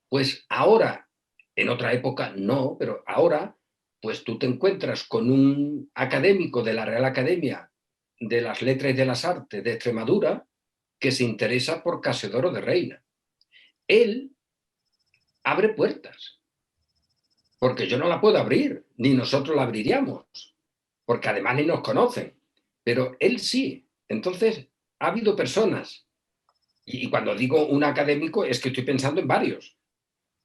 pues ahora, en otra época no, pero ahora, pues tú te encuentras con un académico de la Real Academia de las Letras y de las Artes de Extremadura que se interesa por Casedoro de Reina. Él abre puertas. porque yo no la puedo abrir, ni nosotros la abriríamos, porque además ni nos conocen, pero él sí. Entonces, ha habido personas, y cuando digo un académico es que estoy pensando en varios,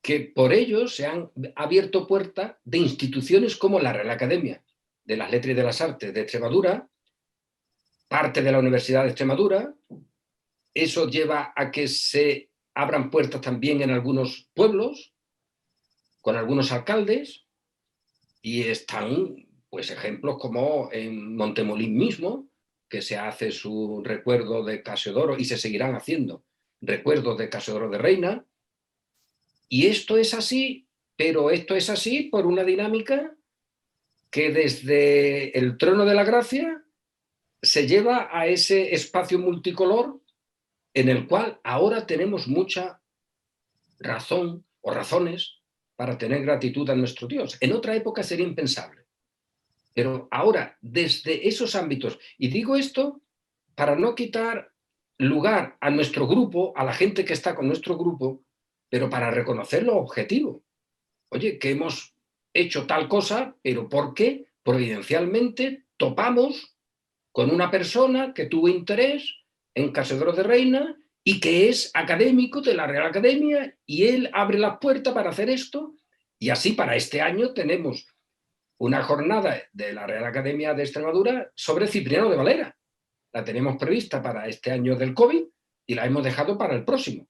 que por ellos se han abierto puertas de instituciones como la Real Academia de las Letras y de las Artes de Extremadura, parte de la Universidad de Extremadura. Eso lleva a que se abran puertas también en algunos pueblos, con algunos alcaldes, y están pues ejemplos como en Montemolín mismo, que se hace su recuerdo de Casiodoro y se seguirán haciendo recuerdos de Casiodoro de Reina. Y esto es así, pero esto es así por una dinámica que desde el trono de la gracia se lleva a ese espacio multicolor en el cual ahora tenemos mucha razón o razones para tener gratitud a nuestro Dios. En otra época sería impensable. Pero ahora, desde esos ámbitos, y digo esto para no quitar lugar a nuestro grupo, a la gente que está con nuestro grupo, pero para reconocer lo objetivo. Oye, que hemos hecho tal cosa, pero ¿por qué? Providencialmente topamos con una persona que tuvo interés en Casiodoro de Reina y que es académico de la Real Academia, y él abre las puertas para hacer esto, y así para este año tenemos una jornada de la Real Academia de Extremadura sobre Cipriano de Valera. La tenemos prevista para este año del COVID y la hemos dejado para el próximo.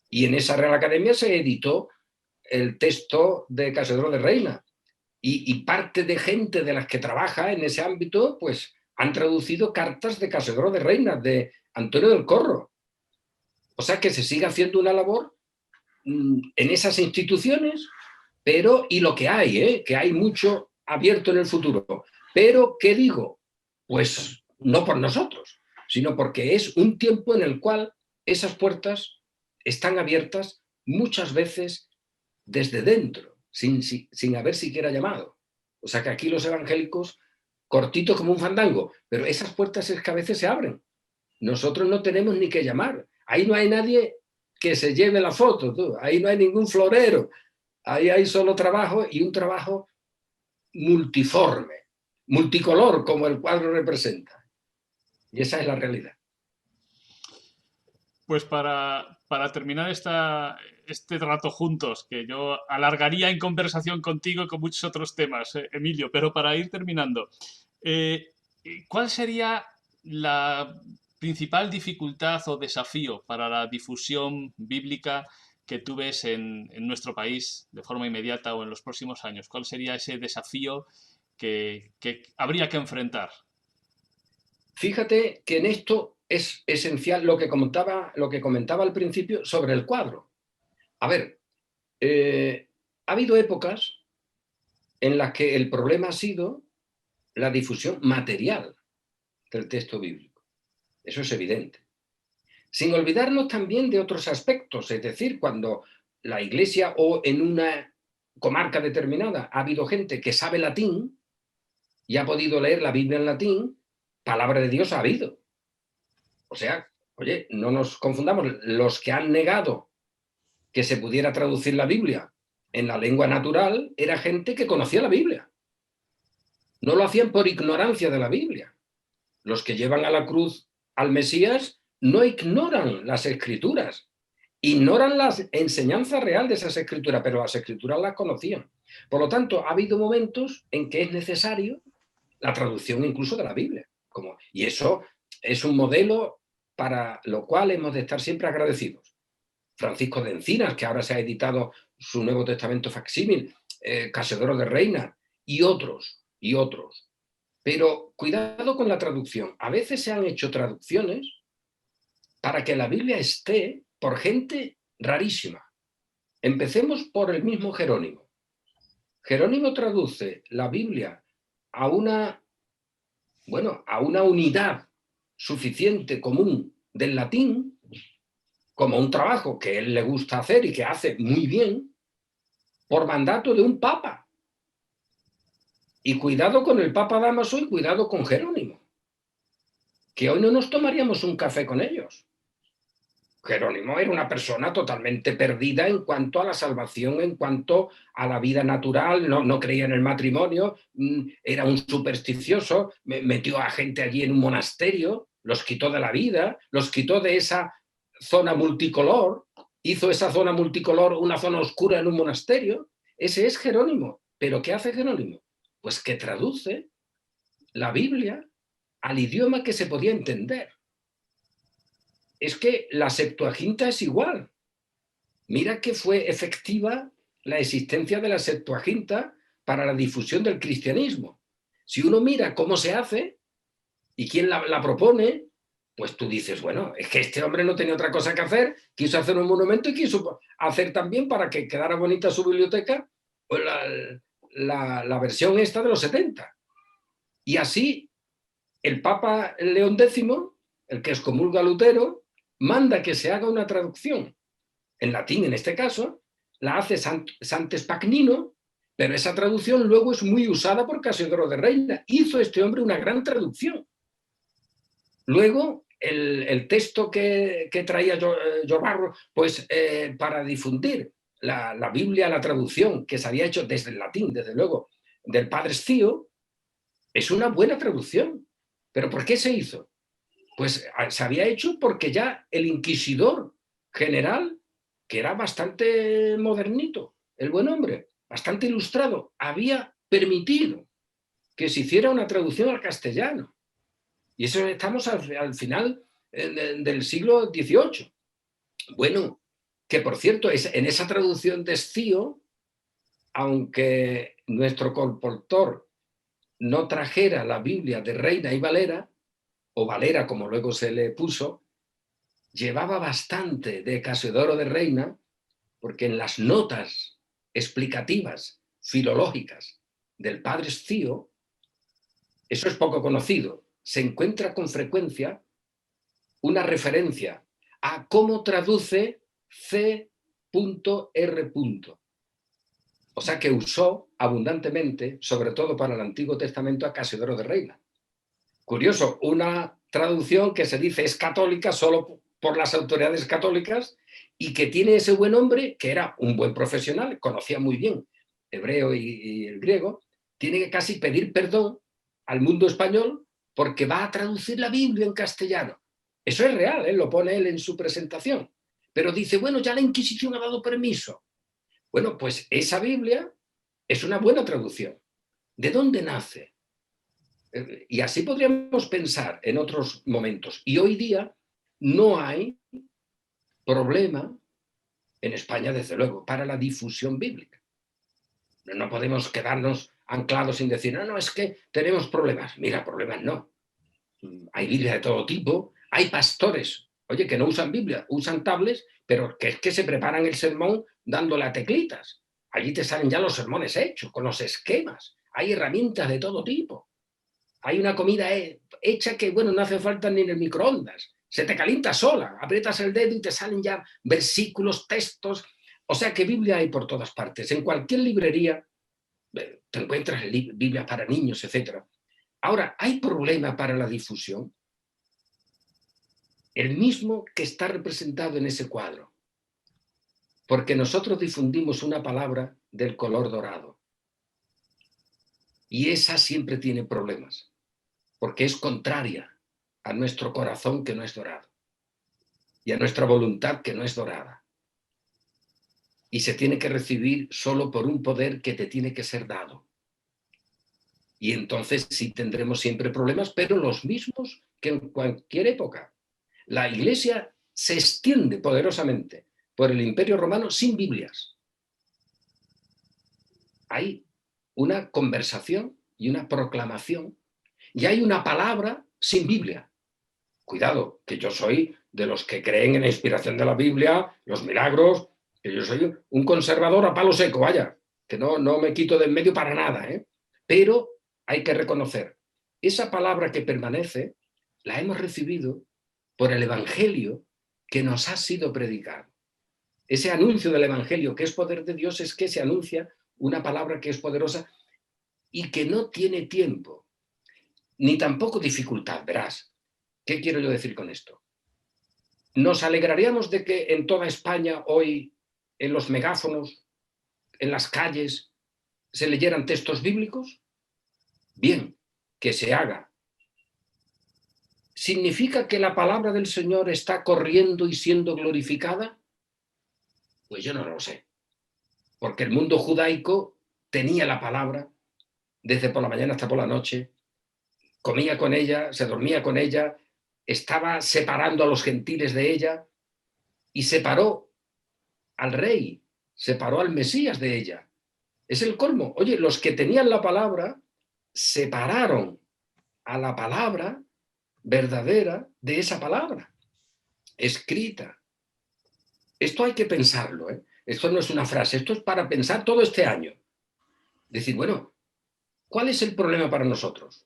Y en esa Real Academia se editó el texto de Casiodoro de Reina, y parte de gente de las que trabaja en ese ámbito pues han traducido cartas de Casiodoro de Reina, de Antonio del Corro. O sea que se sigue haciendo una labor en esas instituciones, pero y lo que hay, que hay mucho abierto en el futuro. Pero, ¿qué digo? Pues no por nosotros, sino porque es un tiempo en el cual esas puertas están abiertas muchas veces desde dentro, sin haber siquiera llamado. O sea que aquí los evangélicos, cortitos como un fandango, pero esas puertas es que a veces se abren. Nosotros no tenemos ni que llamar. Ahí no hay nadie que se lleve la foto, tú. Ahí no hay ningún florero. Ahí hay solo trabajo, y un trabajo multiforme, multicolor, como el cuadro representa. Y esa es la realidad. Pues para terminar este rato juntos, que yo alargaría en conversación contigo con muchos otros temas, Emilio, pero para ir terminando, ¿cuál sería la principal dificultad o desafío para la difusión bíblica que tú ves en nuestro país de forma inmediata o en los próximos años? ¿Cuál sería ese desafío que habría que enfrentar? Fíjate que en esto es esencial lo que comentaba al principio sobre el cuadro. A ver, ha habido épocas en las que el problema ha sido la difusión material del texto bíblico. Eso es evidente. Sin olvidarnos también de otros aspectos, es decir, cuando la Iglesia o en una comarca determinada ha habido gente que sabe latín y ha podido leer la Biblia en latín, palabra de Dios ha habido. O sea, oye, no nos confundamos, los que han negado que se pudiera traducir la Biblia en la lengua natural era gente que conocía la Biblia. No lo hacían por ignorancia de la Biblia. Los que llevan a la cruz al Mesías no ignoran las Escrituras, ignoran la enseñanza real de esas Escrituras, pero las Escrituras las conocían. Por lo tanto, ha habido momentos en que es necesario la traducción incluso de la Biblia. Y eso es un modelo para lo cual hemos de estar siempre agradecidos. Francisco de Encinas, que ahora se ha editado su Nuevo Testamento facsímil, Casiodoro de Reina y otros. Pero cuidado con la traducción. A veces se han hecho traducciones para que la Biblia esté por gente rarísima. Empecemos por el mismo Jerónimo. Jerónimo traduce la Biblia a una unidad suficiente común del latín, como un trabajo que él le gusta hacer y que hace muy bien, por mandato de un papa. Y cuidado con el Papa Dámaso y cuidado con Jerónimo, que hoy no nos tomaríamos un café con ellos. Jerónimo era una persona totalmente perdida en cuanto a la salvación, en cuanto a la vida natural, no creía en el matrimonio, era un supersticioso, metió a gente allí en un monasterio, los quitó de la vida, los quitó de esa zona multicolor, hizo esa zona multicolor una zona oscura en un monasterio. Ese es Jerónimo. ¿Pero qué hace Jerónimo? Pues que traduce la Biblia al idioma que se podía entender. Es que la Septuaginta es igual. Mira que fue efectiva la existencia de la Septuaginta para la difusión del cristianismo. Si uno mira cómo se hace y quién la propone, pues tú dices, bueno, es que este hombre no tenía otra cosa que hacer, quiso hacer un monumento y quiso hacer también, para que quedara bonita su biblioteca, pues la versión esta de los 70. Y así el Papa León X, el que excomulga a Lutero, manda que se haga una traducción, en latín en este caso, la hace Santes Pagnino, pero esa traducción luego es muy usada por Casiodoro de Reina. Hizo este hombre una gran traducción. Luego, el texto que traía Jorbarro, pues para difundir la Biblia, la traducción que se había hecho desde el latín, desde luego, del Padre Cío, es una buena traducción. ¿Pero por qué se hizo? Pues se había hecho porque ya el inquisidor general, que era bastante modernito, el buen hombre, bastante ilustrado, había permitido que se hiciera una traducción al castellano. Y eso estamos al final del siglo XVIII. Bueno, que por cierto, en esa traducción de Escío, aunque nuestro colportor no trajera la Biblia de Reina y Valera, o Valera como luego se le puso, llevaba bastante de Casiodoro de Reina, porque en las notas explicativas, filológicas del Padre Escío, eso es poco conocido, se encuentra con frecuencia una referencia a cómo traduce C.R. O sea que usó abundantemente, sobre todo para el Antiguo Testamento, a Casiodoro de Reina. Curioso, una traducción que se dice es católica solo por las autoridades católicas y que tiene ese buen hombre, que era un buen profesional, conocía muy bien hebreo y el griego, tiene que casi pedir perdón al mundo español porque va a traducir la Biblia en castellano. Eso es real, lo pone él en su presentación. Pero dice, bueno, ya la Inquisición ha dado permiso. Bueno, pues esa Biblia es una buena traducción. ¿De dónde nace? Y así podríamos pensar en otros momentos. Y hoy día no hay problema en España, desde luego, para la difusión bíblica. No podemos quedarnos anclados sin decir, no, es que tenemos problemas. Mira, problemas no. Hay Biblia de todo tipo, hay pastores, oye, que no usan Biblia, usan tablets, pero que es que se preparan el sermón dándole a teclitas. Allí te salen ya los sermones hechos, con los esquemas. Hay herramientas de todo tipo. Hay una comida hecha que, bueno, no hace falta ni en el microondas. Se te calienta sola, aprietas el dedo y te salen ya versículos, textos. O sea que Biblia hay por todas partes. En cualquier librería te encuentras Biblia para niños, etc. Ahora, ¿hay problema para la difusión? El mismo que está representado en ese cuadro. Porque nosotros difundimos una palabra del color dorado. Y esa siempre tiene problemas. Porque es contraria a nuestro corazón, que no es dorado, y a nuestra voluntad, que no es dorada. Y se tiene que recibir solo por un poder que te tiene que ser dado. Y entonces sí tendremos siempre problemas, pero los mismos que en cualquier época. La Iglesia se extiende poderosamente por el Imperio Romano sin Biblias. Hay una conversación y una proclamación, y hay una palabra sin Biblia. Cuidado, que yo soy de los que creen en la inspiración de la Biblia, los milagros, que yo soy un conservador a palo seco, vaya, que no me quito de en medio para nada, ¿eh? Pero hay que reconocer, esa palabra que permanece, la hemos recibido por el Evangelio que nos ha sido predicado. Ese anuncio del Evangelio, que es poder de Dios, es que se anuncia una palabra que es poderosa y que no tiene tiempo, ni tampoco dificultad, verás. ¿Qué quiero yo decir con esto? ¿Nos alegraríamos de que en toda España hoy, en los megáfonos, en las calles, se leyeran textos bíblicos? Bien, que se haga. ¿Significa que la palabra del Señor está corriendo y siendo glorificada? Pues yo no lo sé. Porque el mundo judaico tenía la palabra desde por la mañana hasta por la noche, comía con ella, se dormía con ella, estaba separando a los gentiles de ella y separó al rey, separó al Mesías de ella. Es el colmo. Oye, los que tenían la palabra separaron a la palabra verdadera de esa palabra escrita. Esto hay que pensarlo, ¿eh? Esto no es una frase, esto es para pensar todo este año. Decir, bueno, ¿cuál es el problema para nosotros?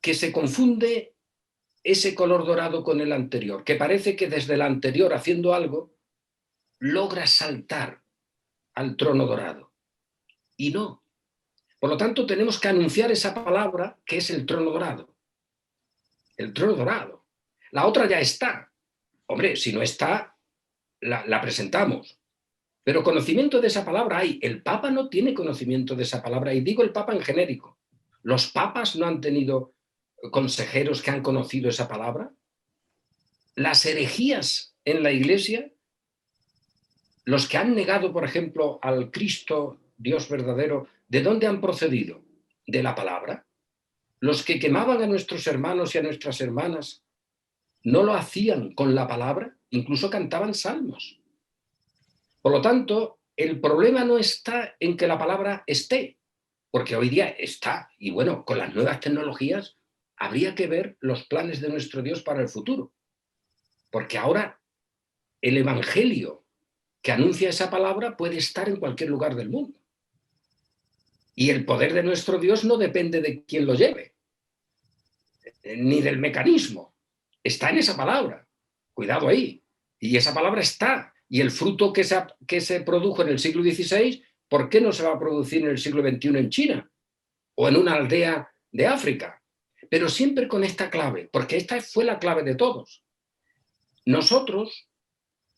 Que se confunde ese color dorado con el anterior, que parece que desde el anterior, haciendo algo, logra saltar al trono dorado. Y no. Por lo tanto, tenemos que anunciar esa palabra que es el trono dorado. El trono dorado. La otra ya está. Hombre, si no está, la presentamos. Pero conocimiento de esa palabra hay. El Papa no tiene conocimiento de esa palabra, y digo el Papa en genérico. ¿Los papas no han tenido consejeros que han conocido esa palabra? Las herejías en la Iglesia, los que han negado, por ejemplo, al Cristo, Dios verdadero, ¿de dónde han procedido? ¿De la palabra? Los que quemaban a nuestros hermanos y a nuestras hermanas, ¿no lo hacían con la palabra? Incluso cantaban salmos. Por lo tanto, el problema no está en que la palabra esté, porque hoy día está, y bueno, con las nuevas tecnologías habría que ver los planes de nuestro Dios para el futuro, porque ahora el evangelio que anuncia esa palabra puede estar en cualquier lugar del mundo. Y el poder de nuestro Dios no depende de quién lo lleve, ni del mecanismo. Está en esa palabra. Cuidado ahí. Y esa palabra está. Y el fruto que se produjo en el siglo XVI, ¿por qué no se va a producir en el siglo XXI en China? O en una aldea de África. Pero siempre con esta clave, porque esta fue la clave de todos. Nosotros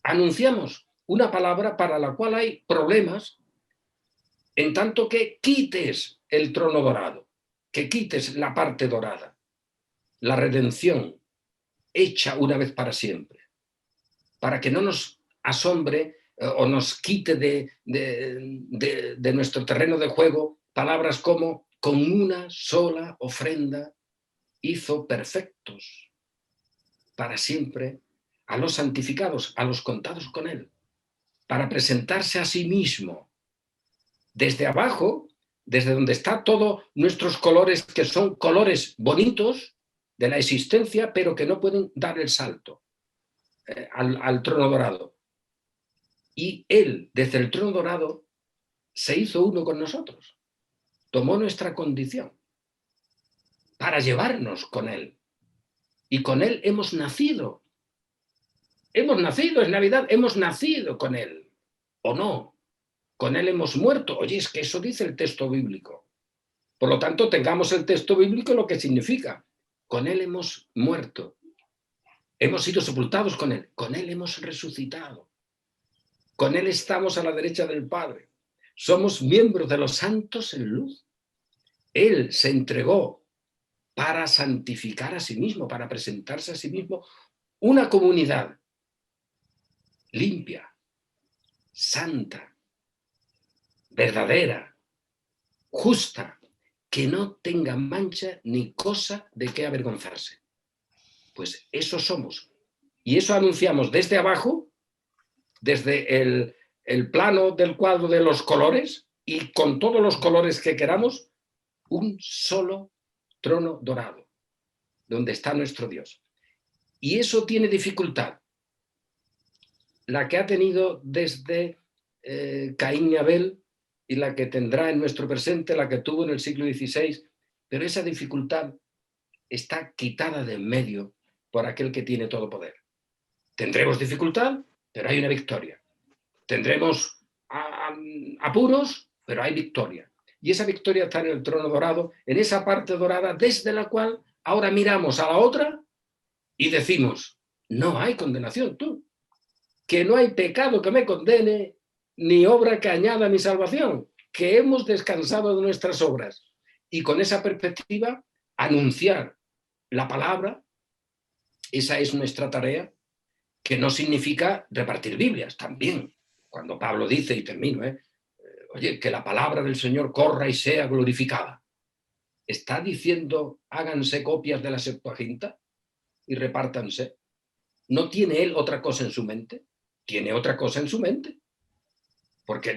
anunciamos una palabra para la cual hay problemas, en tanto que quites el trono dorado, que quites la parte dorada, la redención hecha una vez para siempre, para que no nos asombre o nos quite de nuestro terreno de juego palabras como con una sola ofrenda hizo perfectos para siempre a los santificados, a los contados con él, para presentarse a sí mismo desde abajo, desde donde está todos nuestros colores, que son colores bonitos de la existencia, pero que no pueden dar el salto al trono dorado. Y él, desde el trono dorado, se hizo uno con nosotros, tomó nuestra condición para llevarnos con él. Y con él hemos nacido. Hemos nacido, es Navidad, hemos nacido con él. ¿O no? Con él hemos muerto. Oye, es que eso dice el texto bíblico. Por lo tanto, tengamos el texto bíblico lo que significa. Con él hemos muerto. Hemos sido sepultados con él hemos resucitado. Con él estamos a la derecha del Padre. Somos miembros de los santos en luz. Él se entregó para santificar a sí mismo, para presentarse a sí mismo una comunidad limpia, santa, verdadera, justa, que no tenga mancha ni cosa de qué avergonzarse. Pues eso somos. Y eso anunciamos desde abajo, desde el plano del cuadro de los colores, y con todos los colores que queramos, un solo trono dorado, donde está nuestro Dios. Y eso tiene dificultad, la que ha tenido desde Caín y Abel, y la que tendrá en nuestro presente, la que tuvo en el siglo XVI, pero esa dificultad está quitada de en medio por aquel que tiene todo poder. Tendremos dificultad, pero hay una victoria. Tendremos apuros, pero hay victoria. Y esa victoria está en el trono dorado, en esa parte dorada desde la cual ahora miramos a la otra y decimos, no hay condenación, tú. Que no hay pecado que me condene, ni obra que añada a mi salvación, que hemos descansado de nuestras obras. Y con esa perspectiva, anunciar la palabra, esa es nuestra tarea, que no significa repartir Biblias, también. Cuando Pablo dice, y termino, oye, que la palabra del Señor corra y sea glorificada. ¿Está diciendo háganse copias de la Septuaginta y repártanse? ¿No tiene él otra cosa en su mente? Tiene otra cosa en su mente. Porque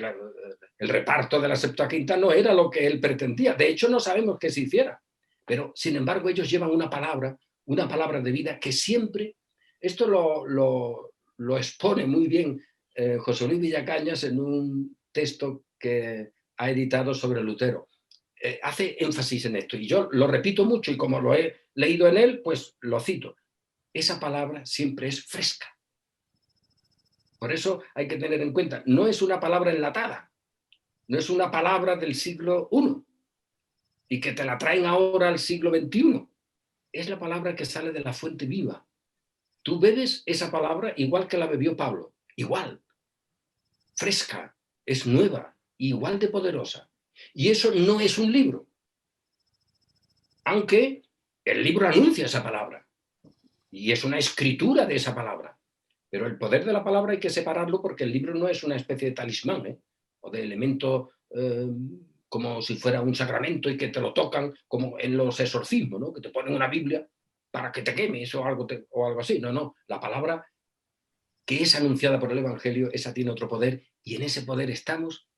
el reparto de la Septuaginta no era lo que él pretendía. De hecho, no sabemos que se hiciera. Pero, sin embargo, ellos llevan una palabra de vida que siempre, esto lo expone muy bien José Luis Villacañas en un texto que ha editado sobre Lutero. Hace énfasis en esto, y yo lo repito mucho, y como lo he leído en él, pues lo cito. Esa palabra siempre es fresca. Por eso hay que tener en cuenta, no es una palabra enlatada, no es una palabra del siglo I y que te la traen ahora al siglo XXI. Es la palabra que sale de la fuente viva. Tú bebes esa palabra igual que la bebió Pablo, igual, fresca, es nueva, igual de poderosa. Y eso no es un libro, aunque el libro anuncia esa palabra y es una escritura de esa palabra. Pero el poder de la palabra hay que separarlo porque el libro no es una especie de talismán o de elemento como si fuera un sacramento y que te lo tocan como en los exorcismos, ¿no? Que te ponen una Biblia para que te quemes o algo así. No, no. La palabra que es anunciada por el Evangelio, esa tiene otro poder y en ese poder estamos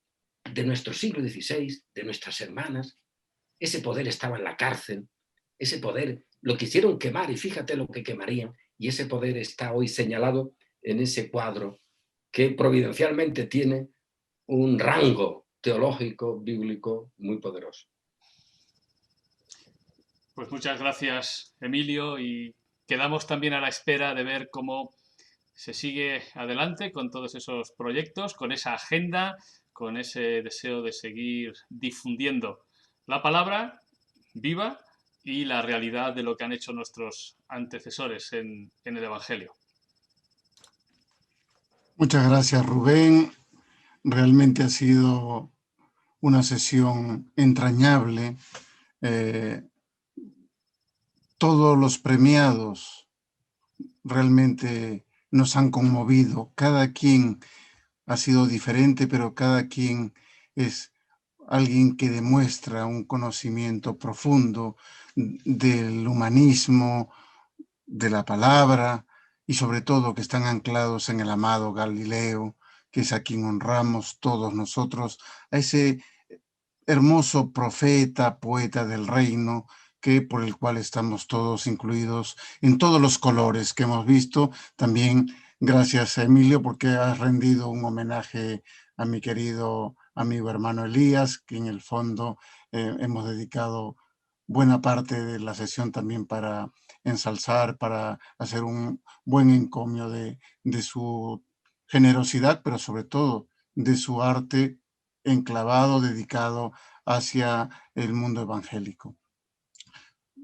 de nuestro siglo XVI, de nuestras hermanas. Ese poder estaba en la cárcel, ese poder lo quisieron quemar y fíjate lo que quemarían y ese poder está hoy señalado en ese cuadro que providencialmente tiene un rango teológico, bíblico muy poderoso. Pues muchas gracias, Emilio, y quedamos también a la espera de ver cómo se sigue adelante con todos esos proyectos, con esa agenda, con ese deseo de seguir difundiendo la palabra viva y la realidad de lo que han hecho nuestros antecesores en el Evangelio. Muchas gracias, Rubén. Realmente ha sido una sesión entrañable. Todos los premiados realmente nos han conmovido. Cada quien ha sido diferente, pero cada quien es alguien que demuestra un conocimiento profundo del humanismo, de la palabra y sobre todo que están anclados en el amado Galileo, que es a quien honramos todos nosotros, a ese hermoso profeta, poeta del reino, que por el cual estamos todos incluidos en todos los colores que hemos visto. También gracias a Emilio porque has rendido un homenaje a mi querido amigo hermano Elías, que en el fondo hemos dedicado buena parte de la sesión también para ensalzar, para hacer un buen encomio de su generosidad, pero sobre todo de su arte enclavado, dedicado hacia el mundo evangélico.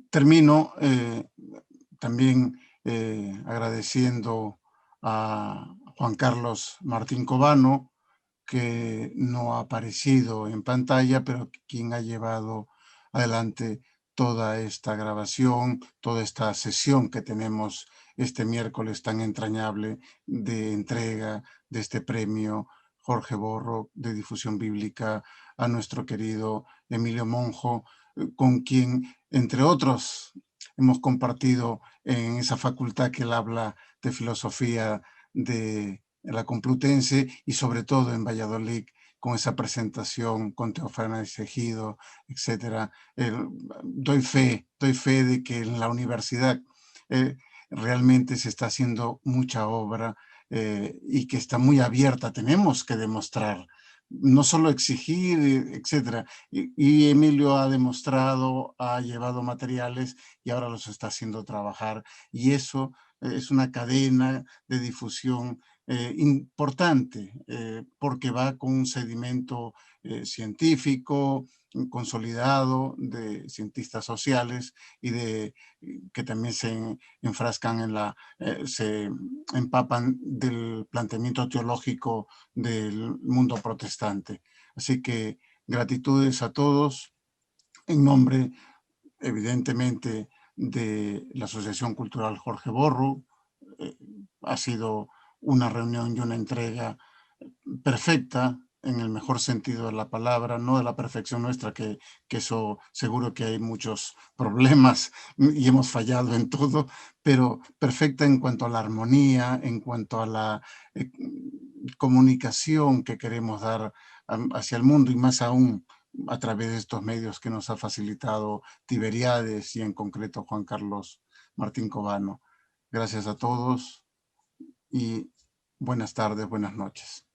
Termino también agradeciendo a Juan Carlos Martín Cobano, que no ha aparecido en pantalla, pero quien ha llevado adelante toda esta grabación, toda esta sesión que tenemos este miércoles tan entrañable de entrega de este premio Jorge Borro de difusión bíblica a nuestro querido Emilio Monjo, con quien, entre otros, hemos compartido en esa facultad que él habla de filosofía de la Complutense y sobre todo en Valladolid, con esa presentación con Teófanes Ejido, etc. Doy fe de que en la universidad realmente se está haciendo mucha obra y que está muy abierta. Tenemos que demostrar, no solo exigir, etc. Y Emilio ha demostrado, ha llevado materiales y ahora los está haciendo trabajar. Y eso es una cadena de difusión importante, porque va con un sedimento científico consolidado de cientistas sociales y que también se enfrascan se empapan del planteamiento teológico del mundo protestante. Así que gratitudes a todos en nombre, evidentemente, de la Asociación Cultural Jorge Borro. Ha sido una reunión y una entrega perfecta en el mejor sentido de la palabra, no de la perfección nuestra, que eso seguro que hay muchos problemas y hemos fallado en todo, pero perfecta en cuanto a la armonía, en cuanto a la comunicación que queremos dar hacia el mundo, y más aún a través de estos medios que nos ha facilitado Tiberiades y en concreto Juan Carlos Martín Cobano. Gracias a todos y buenas tardes, buenas noches.